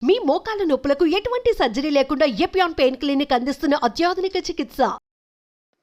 మీ మోకాల నొప్పులకు ఎటువంటి సర్జరీ లేకుండా ఎపియాన్ పెయిన్ క్లినిక్ అందిస్తున్న అత్యాధునిక చికిత్స.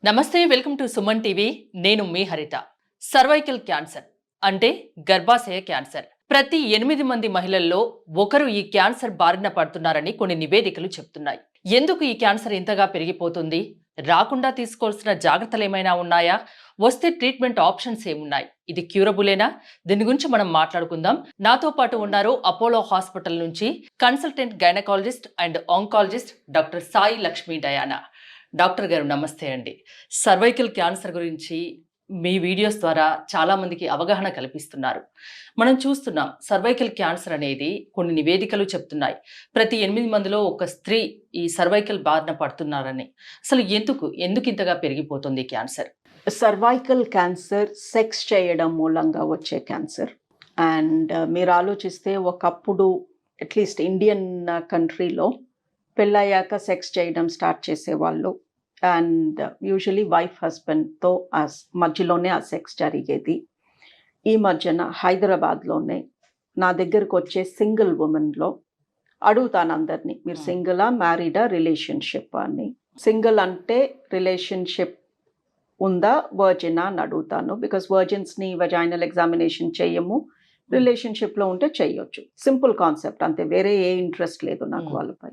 నమస్తే, వెల్కమ్ టు సుమన్ టీవీ. నేను మీ హరిత. సర్వైకల్ క్యాన్సర్ అంటే గర్భాశయ క్యాన్సర్. ప్రతి 8 మంది మహిళల్లో ఒకరు ఈ క్యాన్సర్ బారిన పడుతున్నారని కొన్ని నివేదికలు చెప్తున్నాయి. ఎందుకు ఈ క్యాన్సర్ ఇంతగా పెరిగిపోతుంది? రాకుండా తీసుకోవాల్సిన జాగ్రత్తలు ఏమైనా ఉన్నాయా? వస్తే ట్రీట్మెంట్ ఆప్షన్స్ ఏమున్నాయి? ఇది క్యూరబులేనా? దీని గురించి మనం మాట్లాడుకుందాం. నాతో పాటు ఉన్నారు అపోలో హాస్పిటల్ నుంచి consultant gynaecologist and oncologist doctor Sai Lakshmi Diana. Doctor గారు నమస్తే అండి. సర్వైకల్ క్యాన్సర్ గురించి మీ వీడియోస్ ద్వారా చాలా మందికి అవగాహన కల్పిస్తున్నారు. మనం చూస్తున్నాం, సర్వైకల్ క్యాన్సర్ అనేది కొన్ని నివేదికలు చెప్తున్నాయి ప్రతి 8 మందిలో ఒక స్త్రీ ఈ సర్వైకల్ బారిన పడుతున్నారని. అసలు ఎందుకు ఇంతగా పెరిగిపోతుంది క్యాన్సర్? సర్వైకల్ క్యాన్సర్ సెక్స్ చేయడం మూలంగా వచ్చే క్యాన్సర్. అండ్ మీరు ఆలోచిస్తే ఒకప్పుడు అట్లీస్ట్ ఇండియన్ కంట్రీలో పెళ్ళయ్యాక సెక్స్ చేయడం స్టార్ట్ చేసేవాళ్ళు. అండ్ యూజువలీ వైఫ్ హస్బెండ్తో మధ్యలోనే ఆ సెక్స్ జరిగేది. ఈ మధ్యన హైదరాబాద్లోనే నా దగ్గరకు వచ్చే సింగిల్ ఉమెన్లో అడుగుతాను అందరినీ, మీరు సింగిలా, మ్యారీడా, రిలేషన్షిప్ అని. సింగిల్ అంటే రిలేషన్షిప్ ఉందా, వర్జినా అని అడుగుతాను. బికాస్ వర్జిన్స్ని వజైనల్ ఎగ్జామినేషన్ చేయము, రిలేషన్షిప్లో ఉంటే చేయొచ్చు. సింపుల్ కాన్సెప్ట్ అంతే, వేరే ఏ ఇంట్రెస్ట్ లేదు నాకు వాళ్ళపై.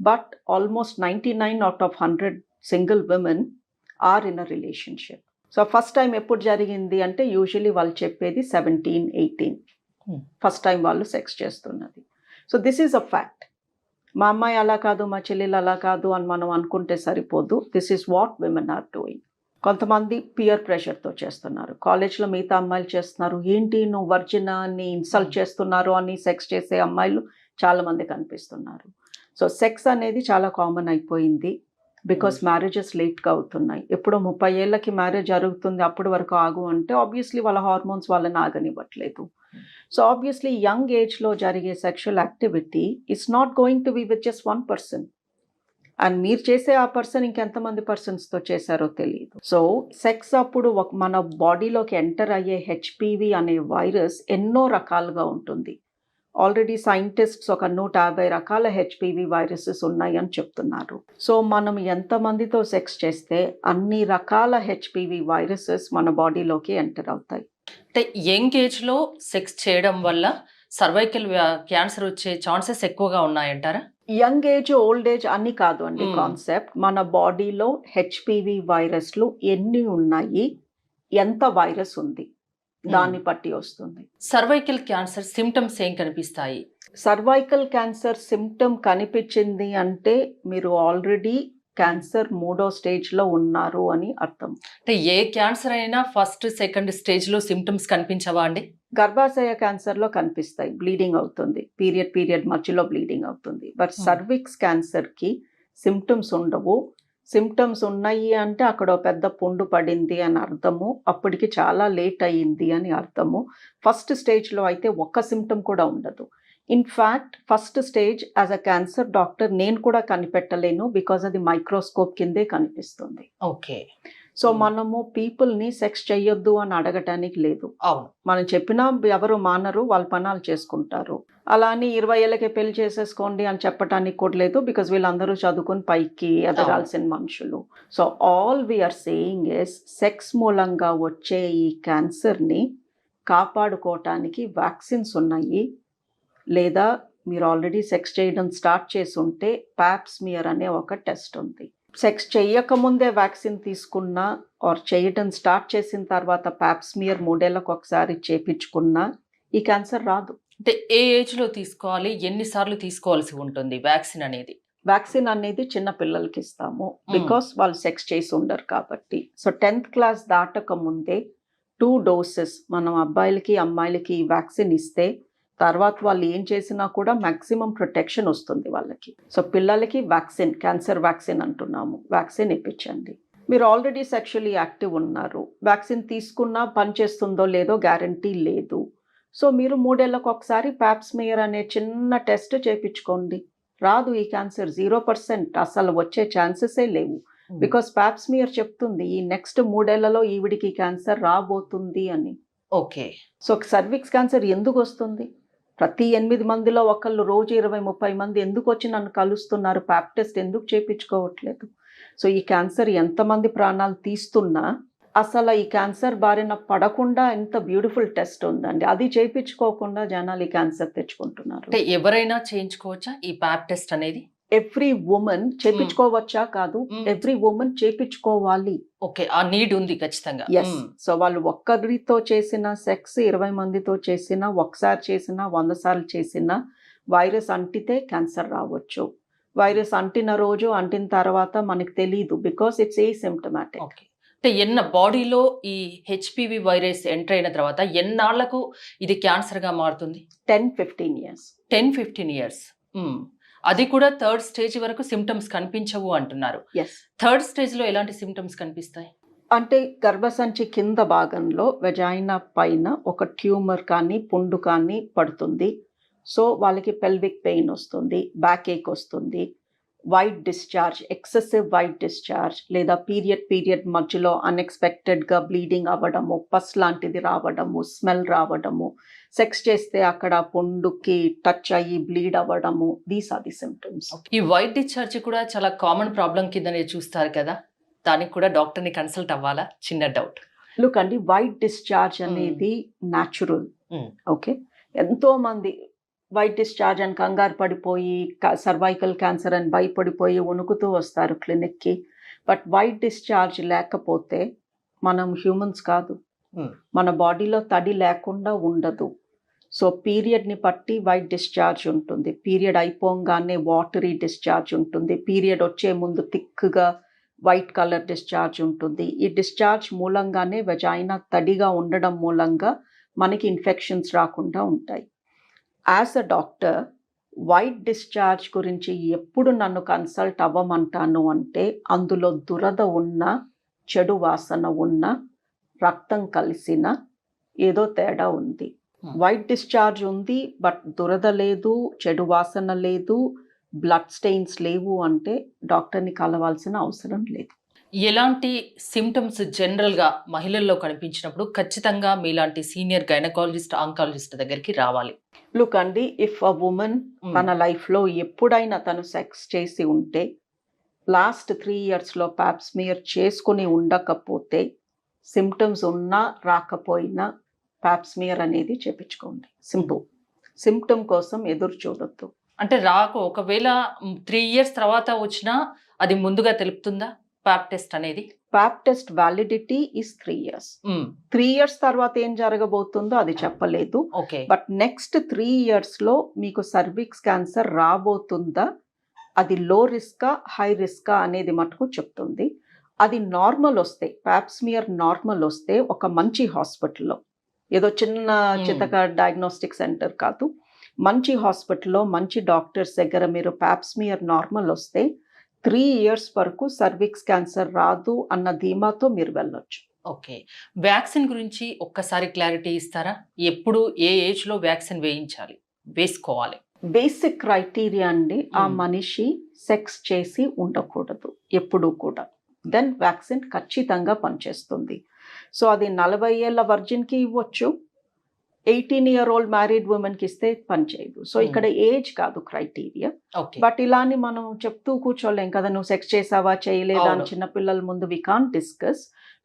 But almost 99 out of 100 single women are in a relationship. So first time ఎప్పుడు జరిగింది అంటే యూజువలీ వాళ్ళు చెప్పేది 17-18 ఫస్ట్ టైం వాళ్ళు సెక్స్ చేస్తున్నది. So this is a fact. మా అమ్మాయి అలా కాదు, మా చెల్లెలు అలా కాదు అని మనం అనుకుంటే సరిపోదు. This is what women are doing. కొంతమంది పియర్ ప్రెషర్తో చేస్తున్నారు. కాలేజ్లో మిగతా అమ్మాయిలు చేస్తున్నారు, ఏంటి నువ్వు వర్జినా అని ఇన్సల్ట్ చేస్తున్నారు అని సెక్స్ చేసే అమ్మాయిలు చాలామంది కనిపిస్తున్నారు. సో సెక్స్ అనేది చాలా కామన్ అయిపోయింది. బికాస్ మ్యారేజెస్ లేట్గా అవుతున్నాయి. ఎప్పుడో 30 ఏళ్ళకి మ్యారేజ్ జరుగుతుంది, అప్పటి వరకు ఆగు అంటే ఆబ్వియస్లీ వాళ్ళ హార్మోన్స్ వాళ్ళని ఆగనివ్వట్లేదు. సో ఆబ్వియస్లీ యంగ్ ఏజ్లో జరిగే sexual activity it's not going to be with just 1 person. And మీరు చేసే ఆ పర్సన్ ఇంకెంతమంది పర్సన్స్తో చేశారో తెలియదు. సో సెక్స్ అప్పుడు మన బాడీలోకి ఎంటర్ అయ్యే హెచ్పివి అనే వైరస్ ఎన్నో రకాలుగా ఉంటుంది. ఆల్రెడీ సైంటిస్ట్స్ ఒక 150 రకాల హెచ్పివి వైరసెస్ ఉన్నాయి అని చెప్తున్నారు. సో మనం ఎంతమందితో సెక్స్ చేస్తే అన్ని రకాల హెచ్పివి వైరసెస్ మన బాడీలోకి ఎంటర్ అవుతాయి. అంటే యంగ్ ఏజ్లో సెక్స్ చేయడం వల్ల సర్వైకల్ క్యాన్సర్ వచ్చే ఛాన్సెస్ ఎక్కువగా ఉన్నాయంటారా? యంగ్ ఏజ్, ఓల్డ్ ఏజ్ అన్ని కాదు అండి కాన్సెప్ట్. మన బాడీలో హెచ్పివి వైరస్లు ఎన్ని ఉన్నాయి, ఎంత వైరస్ ఉంది దాన్ని బట్టి వస్తుంది. సర్వైకల్ క్యాన్సర్ సిమ్టమ్స్ ఏం కనిపిస్తాయి? సర్వైకల్ క్యాన్సర్ సిమ్టమ్ కనిపించింది అంటే మీరు ఆల్రెడీ క్యాన్సర్ 3వ స్టేజ్లో ఉన్నారు అని అర్థం. అంటే ఏ క్యాన్సర్ అయినా ఫస్ట్ సెకండ్ స్టేజ్లో సిమ్టమ్స్ కనిపించవా అండి? గర్భాశయ క్యాన్సర్లో కనిపిస్తాయి, బ్లీడింగ్ అవుతుంది, పీరియడ్ మధ్యలో బ్లీడింగ్ అవుతుంది. బట్ సర్విక్స్ క్యాన్సర్కి సిమ్టమ్స్ ఉండవు. సిమ్టమ్స్ ఉన్నాయి అంటే అక్కడ పెద్ద పుండు పడింది అని అర్థము, అప్పటికి చాలా లేట్ అయ్యింది అని అర్థము. ఫస్ట్ స్టేజ్లో అయితే ఒక్క సిమ్టమ్ కూడా ఉండదు. In fact first stage as a cancer doctor నేను కూడా కనిపెట్టలేను, బికాజ్ అది మైక్రోస్కోప్ కిందే కనిపిస్తుంది. ఓకే. సో మనము పీపుల్ని సెక్స్ చెయ్యొద్దు అని అడగటానికి లేదు. అవును, మనం చెప్పినా ఎవరు మానరు, వాళ్ళ పనాలు చేసుకుంటారు. అలా అని 20 ఏళ్ళకే పెళ్లి చేసేసుకోండి అని చెప్పటానికి కూడా లేదు, బికాజ్ వీళ్ళందరూ చదువుకుని పైకి ఎదగాల్సిన మనుషులు. So all we are saying is sex మూలంగా వచ్చే ఈ క్యాన్సర్ని కాపాడుకోవటానికి వ్యాక్సిన్స్ ఉన్నాయి. లేదా మీరు ఆల్రెడీ సెక్స్ చేయడం స్టార్ట్ చేసి ఉంటే ప్యాప్స్మియర్ అనే ఒక టెస్ట్ ఉంది. సెక్స్ చేయకముందే వ్యాక్సిన్ తీసుకున్నా ఆర్ చేయడం స్టార్ట్ చేసిన తర్వాత ప్యాప్స్మియర్ 3 ఏళ్ళకు ఒకసారి చేపించుకున్నా ఈ క్యాన్సర్ రాదు. అంటే ఏ ఏజ్లో తీసుకోవాలి, ఎన్నిసార్లు తీసుకోవాల్సి ఉంటుంది వ్యాక్సిన్ అనేది? వ్యాక్సిన్ అనేది చిన్న పిల్లలకి ఇస్తాము, బికాస్ వాళ్ళు సెక్స్ చేసి ఉండరు కాబట్టి. సో 10th క్లాస్ దాటక ముందే 2 doses మనం అబ్బాయిలకి అమ్మాయిలకి ఈ వ్యాక్సిన్ ఇస్తే తర్వాత వాళ్ళు ఏం చేసినా కూడా మ్యాక్సిమం ప్రొటెక్షన్ వస్తుంది వాళ్ళకి. సో పిల్లలకి వ్యాక్సిన్, క్యాన్సర్ వ్యాక్సిన్ అంటున్నాము, వ్యాక్సిన్ ఇప్పించండి. మీరు ఆల్రెడీ సెక్షువల్లీ యాక్టివ్ ఉన్నారు, వ్యాక్సిన్ తీసుకున్నా పనిచేస్తుందో లేదో గ్యారంటీ లేదు. సో మీరు 3 ఏళ్ళకు ఒకసారి ప్యాప్స్మియర్ అనే చిన్న టెస్ట్ చేయించుకోండి. రాదు ఈ క్యాన్సర్, 0%, అసలు వచ్చే ఛాన్సెసే లేవు. బికాస్ ప్యాప్స్మియర్ చెప్తుంది ఈ నెక్స్ట్ 3 ఏళ్లలో ఈవిడికి క్యాన్సర్ రాబోతుంది అని. ఓకే. సో సర్విక్స్ క్యాన్సర్ ఎందుకు వస్తుంది? ప్రతి 8 మందిలో ఒకళ్ళు రోజు 20-30 మంది ఎందుకు వచ్చి నన్ను కలుస్తున్నారు, ప్యాప్ టెస్ట్ ఎందుకు చేయించుకోవట్లేదు? సో ఈ క్యాన్సర్ ఎంతమంది ప్రాణాలు తీస్తున్నా అసలు ఈ క్యాన్సర్ బారిన పడకుండా ఎంత బ్యూటిఫుల్ టెస్ట్ ఉందండి, అది చేయించుకోకుండా జనాలు ఈ క్యాన్సర్ తెచ్చుకుంటున్నారు. అంటే ఎవరైనా చేయించుకోవచ్చా ఈ ప్యాప్ టెస్ట్ అనేది? ఎవ్రీ ఉమెన్ చేపించుకోవచ్చా కాదు, ఎవ్రీ ఉమెన్ చేపించుకోవాలి. ఓకే, ఆ నీడ్ ఉంది ఖచ్చితంగా. ఎస్. సో వాళ్ళు ఒక్కరితో చేసిన సెక్స్ 20 మందితో చేసినా, ఒకసారి చేసినా, 100 సార్లు చేసినా వైరస్ అంటితే క్యాన్సర్ రావచ్చు. వైరస్ అంటిన రోజు అంటిన తర్వాత మనకి తెలీదు, బికాస్ ఇట్స్ ఏసిమ్టమాటిక్. ఓకే, అంటే బాడీలో ఈ హెచ్పివి వైరస్ ఎంటర్ అయిన తర్వాత ఎన్నాళ్లకు ఇది క్యాన్సర్ గా మారుతుంది? 10-15 years. 10-15 years. అది కూడా థర్డ్ స్టేజ్ వరకు సిమ్టమ్స్ కనిపించవు అంటున్నారు. ఎస్. థర్డ్ స్టేజ్ లో ఎలాంటి సిమ్టమ్స్ కనిపిస్తాయి? అంటే గర్భసంచి కింద భాగంలో వెజైనా పైన ఒక ట్యూమర్ కానీ పుండు కానీ పడుతుంది. సో వాళ్ళకి పెల్విక్ పెయిన్ వస్తుంది, బ్యాక్ ఏక్ వస్తుంది, white discharge, excessive white discharge, లేదా పీరియడ్ మధ్యలో అన్ఎక్స్పెక్టెడ్గా బ్లీడింగ్ అవ్వడము, పస్ లాంటిది రావడము, స్మెల్ రావడము, సెక్స్ చేస్తే అక్కడ పుండుకి టచ్ అయ్యి బ్లీడ్ అవ్వడము, దీస్ ఆర్ ది సిమ్టమ్స్. ఈ వైట్ డిశ్చార్జ్ కూడా చాలా కామన్ ప్రాబ్లం కిందనే చూస్తారు కదా, దానికి కూడా డాక్టర్ని కన్సల్ట్ అవ్వాలా? చిన్న డౌట్. లుక్ అండి, వైట్ డిశ్చార్జ్ అనేది న్యాచురల్. ఓకే, ఎంతో మంది వైట్ డిశ్చార్జ్ అని కంగారు పడిపోయి సర్వైకల్ క్యాన్సర్ అని భయపడిపోయి వణుకుతూ వస్తారు క్లినిక్కి. బట్ వైట్ డిశ్చార్జ్ లేకపోతే మనం హ్యూమన్స్ కాదు, మన బాడీలో తడి లేకుండా ఉండదు. సో పీరియడ్ని బట్టి వైట్ డిశ్చార్జ్ ఉంటుంది, పీరియడ్ అయిపోగానే వాటరీ డిశ్చార్జ్ ఉంటుంది, పీరియడ్ వచ్చే ముందు థిక్గా వైట్ కలర్ డిశ్చార్జ్ ఉంటుంది. ఈ డిశ్చార్జ్ మూలంగానే వెజైనా తడిగా ఉండడం మూలంగా మనకి ఇన్ఫెక్షన్స్ రాకుండా ఉంటాయి. As a doctor white discharge గురించి ఎప్పుడు నన్ను కన్సల్ట్ అవ్వమంటాను అంటే, అందులో దురద ఉన్న, చెడు వాసన ఉన్న, రక్తం కలిసిన ఏదో తేడా ఉంది. వైట్ డిశ్చార్జ్ ఉంది బట్ దురద లేదు, చెడు వాసన లేదు, బ్లడ్ స్టెయిన్స్ లేవు అంటే డాక్టర్ని కలవాల్సిన అవసరం లేదు. ఎలాంటి సిమ్టమ్స్ జనరల్ గా మహిళల్లో కనిపించినప్పుడు ఖచ్చితంగా మీలాంటి సీనియర్ గైనకాలజిస్ట్, ఆంకాలజిస్ట్ దగ్గరికి రావాలి? లుక్ అండి, ఇఫ్ అ ఉమెన్ తన లైఫ్లో ఎప్పుడైనా తను సెక్స్ చేసి ఉంటే, లాస్ట్ 3 yearsలో ప్యాప్ స్మియర్ చేసుకుని ఉండకపోతే, సిమ్టమ్స్ ఉన్నా రాకపోయినా ప్యాప్ స్మియర్ అనేది చేపించుకోండి. సింపుల్. సిమ్టమ్ కోసం ఎదురు చూడొద్దు. అంటే ఒకవేళ 3 years తర్వాత వచ్చినా అది ముందుగా తెలుపుతుందా ప్యాప్ టెస్ట్ అనేది? Pap test validity is 3 years. 3 years తర్వాత ఏం జరగబోతుందో అది చెప్పలేదు. ఓకే, బట్ నెక్స్ట్ 3 yearsలో మీకు సర్విక్స్ క్యాన్సర్ రాబోతుందా, అది లో రిస్కా హై రిస్కా అనేది మటుకు చెప్తుంది. అది నార్మల్ వస్తే, ప్యాప్ స్మియర్ నార్మల్ వస్తే ఒక మంచి హాస్పిటల్లో, ఏదో చిన్న చితక డయాగ్నోస్టిక్ సెంటర్ కాదు, మంచి హాస్పిటల్లో మంచి డాక్టర్స్ దగ్గర మీరు ప్యాప్ స్మియర్ నార్మల్ వస్తే 3 years వరకు సర్విక్స్ క్యాన్సర్ రాదు అన్న ధీమాతో మీరు వెళ్ళొచ్చు. ఓకే, వ్యాక్సిన్ గురించి ఒక్కసారి క్లారిటీ ఇస్తారా? ఎప్పుడు ఏ ఏజ్లో వ్యాక్సిన్ వేసుకోవాలి? బేసిక్ క్రైటీరియా అండి, ఆ మనిషి సెక్స్ చేసి ఉండకూడదు ఎప్పుడూ కూడా, దెన్ వ్యాక్సిన్ ఖచ్చితంగా పనిచేస్తుంది. సో అది 40 ఏళ్ళ వర్జిన్కి ఇవ్వచ్చు, 18-year-old మ్యారీడ్ ఉమెన్కి ఇస్తే పనిచేయదు. సో ఇక్కడ ఏజ్ కాదు క్రైటీరియా. బట్ ఇలాని మనం చెప్తూ కూర్చోలేం కదా, నువ్వు సెక్స్ చేసావా చేయలేదా అని చిన్నపిల్లల ముందు we can't discuss.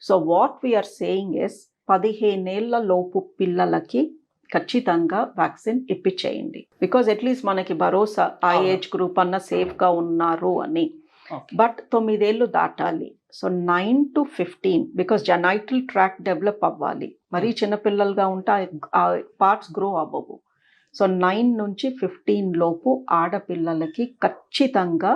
So what we are saying is 15 ఏళ్ల లోపు పిల్లలకి ఖచ్చితంగా వ్యాక్సిన్ ఇప్పించేయండి. బికాజ్ అట్లీస్ట్ మనకి భరోసా ఆ ఏజ్ గ్రూప్ అన్న సేఫ్గా ఉన్నారు అని. బట్ 9 ఏళ్ళు దాటాలి. So 9 to 15, because genital tract develop అవ్వాలి. మరీ చిన్నపిల్లలుగా ఉంటే ఆ పార్ట్స్ గ్రో అవ్వవు. సో 9 నుంచి 15 లోపు ఆడపిల్లలకి ఖచ్చితంగా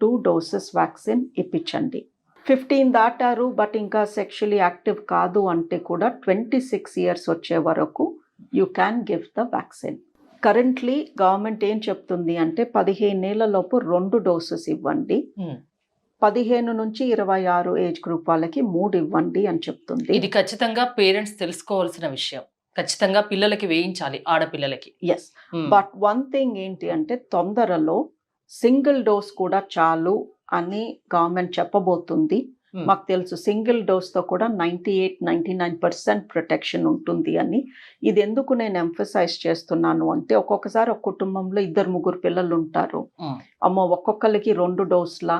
2 doses వ్యాక్సిన్ ఇప్పించండి. 15 దాటారు బట్ ఇంకా సెక్షువల్లీ యాక్టివ్ కాదు అంటే కూడా 26 years వచ్చే వరకు you can give the vaccine. Currently government ఏం చెప్తుంది అంటే 15 ఏళ్ల లోపు 2 doses ఇవ్వండి, 15 నుంచి 26 ఏజ్ గ్రూప్ వాళ్ళకి 3 ఇవ్వండి అని చెప్తుంది. ఇది ఖచ్చితంగా పేరెంట్స్ తెలుసుకోవాల్సిన విషయం. ఖచ్చితంగా పిల్లలకి వేయించాలి, ఆడపిల్లలకి. ఎస్, బట్ వన్ థింగ్ ఏంటి అంటే తొందరలో సింగిల్ డోస్ కూడా చాలు అని గవర్నమెంట్ చెప్పబోతుంది. మాకు తెలుసు సింగిల్ డోస్తో కూడా 98-99% ప్రొటెక్షన్ ఉంటుంది అని. ఇది ఎందుకు నేను ఎంఫసైజ్ చేస్తున్నాను అంటే, ఒక్కొక్కసారి ఒక కుటుంబంలో 2-3 పిల్లలు ఉంటారు. అమ్మో ఒక్కొక్కరికి 2 డోసుల,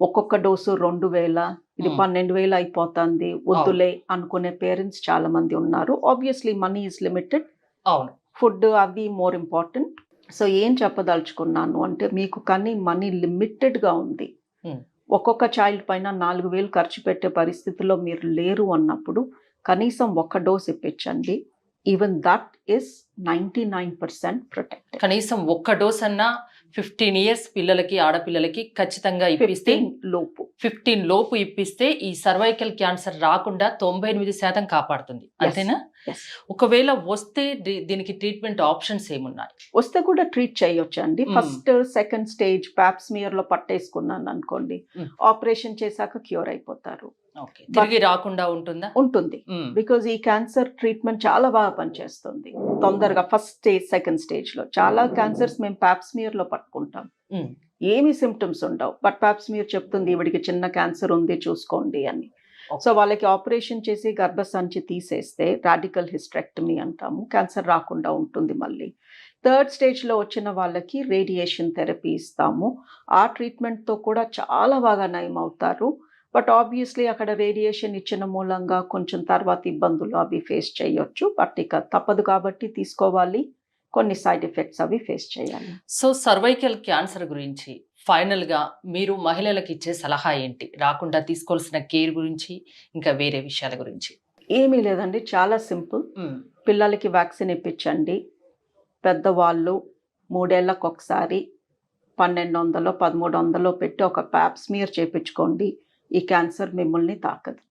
ఒక్కొక్క డోసు 2000, ఇది 12,000 అయిపోతుంది, వద్దులే అనుకునే పేరెంట్స్ చాలా మంది ఉన్నారు. ఆబ్వియస్లీ మనీ ఈజ్ లిమిటెడ్, అవును, ఫుడ్ అవి మోర్ ఇంపార్టెంట్. సో ఏం చెప్పదలుచుకున్నాను అంటే, మీకు కానీ మనీ లిమిటెడ్గా ఉంది, ఒక్కొక్క చైల్డ్ పైన 4,000 ఖర్చు పెట్టే పరిస్థితిలో మీరు లేరు అన్నప్పుడు కనీసం 1 డోస్ ఇప్పించండి. Even that is 99% protected. కనీసం 1 డోస్ అన్నా 15 ఇయర్స్ పిల్లలకి, ఆడపిల్లలకి ఖచ్చితంగా ఇప్పిస్తే, 15 లోపు ఇప్పిస్తే ఈ సర్వైకల్ క్యాన్సర్ రాకుండా 98% కాపాడుతుంది. అంతేనా? ఒకవేళ వస్తే దీనికి ట్రీట్మెంట్ ఆప్షన్స్ ఏమున్నాయి? వస్తే కూడా ట్రీట్ చేయొచ్చండి. ఫస్ట్ సెకండ్ స్టేజ్ పాప్స్మియర్ లో పట్టేసుకున్నాను అనుకోండి, ఆపరేషన్ చేశాక క్యూర్ అయిపోతారు. తిరిగి రాకుండా ఉంటుందా? ఉంటుంది, బికాజ్ ఈ క్యాన్సర్ ట్రీట్మెంట్ చాలా బాగా పనిచేస్తుంది తొందరగా. ఫస్ట్ స్టేజ్, సెకండ్ స్టేజ్ లో చాలా క్యాన్సర్స్ మేము పాప్స్మియర్ లో పట్టుకుంటాం, ఏమీ సిమ్టమ్స్ ఉండవు, బట్ పాప్స్మియర్ చెప్తుంది ఈవిడికి చిన్న క్యాన్సర్ ఉంది చూసుకోండి అని. సో వాళ్ళకి ఆపరేషన్ చేసి గర్భసంచి తీసేస్తే రాడికల్ హిస్టరెక్టమీ అంటాము, క్యాన్సర్ రాకుండా ఉంటుంది. మళ్ళీ థర్డ్ స్టేజ్లో వచ్చిన వాళ్ళకి రేడియేషన్ థెరపీ ఇస్తాము. ఆ ట్రీట్మెంట్తో కూడా చాలా బాగా నయం అవుతారు. బట్ ఆబ్వియస్లీ అక్కడ రేడియేషన్ ఇచ్చిన మూలంగా కొంచెం తర్వాత ఇబ్బందులు అవి ఫేస్ చేయొచ్చు. బట్ ఇక తప్పదు కాబట్టి తీసుకోవాలి, కొన్ని సైడ్ ఎఫెక్ట్స్ అవి ఫేస్ చేయాలి. సో సర్వైకల్ క్యాన్సర్ గురించి ఫైనల్ గా మీరు మహిళలకు ఇచ్చే సలహా ఏంటి? రాకుండా తీసుకోవాల్సిన కేర్ గురించి, ఇంకా వేరే విషయాల గురించి? ఏమీ లేదండి, చాలా సింపుల్. పిల్లలకి వ్యాక్సిన్ ఇప్పించండి. పెద్దవాళ్ళు 3 ఏళ్లకు ఒకసారి 1200-1300 పెట్టి ఒక ప్యాప్స్మియర్ చేయించుకోండి. ఈ క్యాన్సర్ మిమ్మల్ని తాకదు.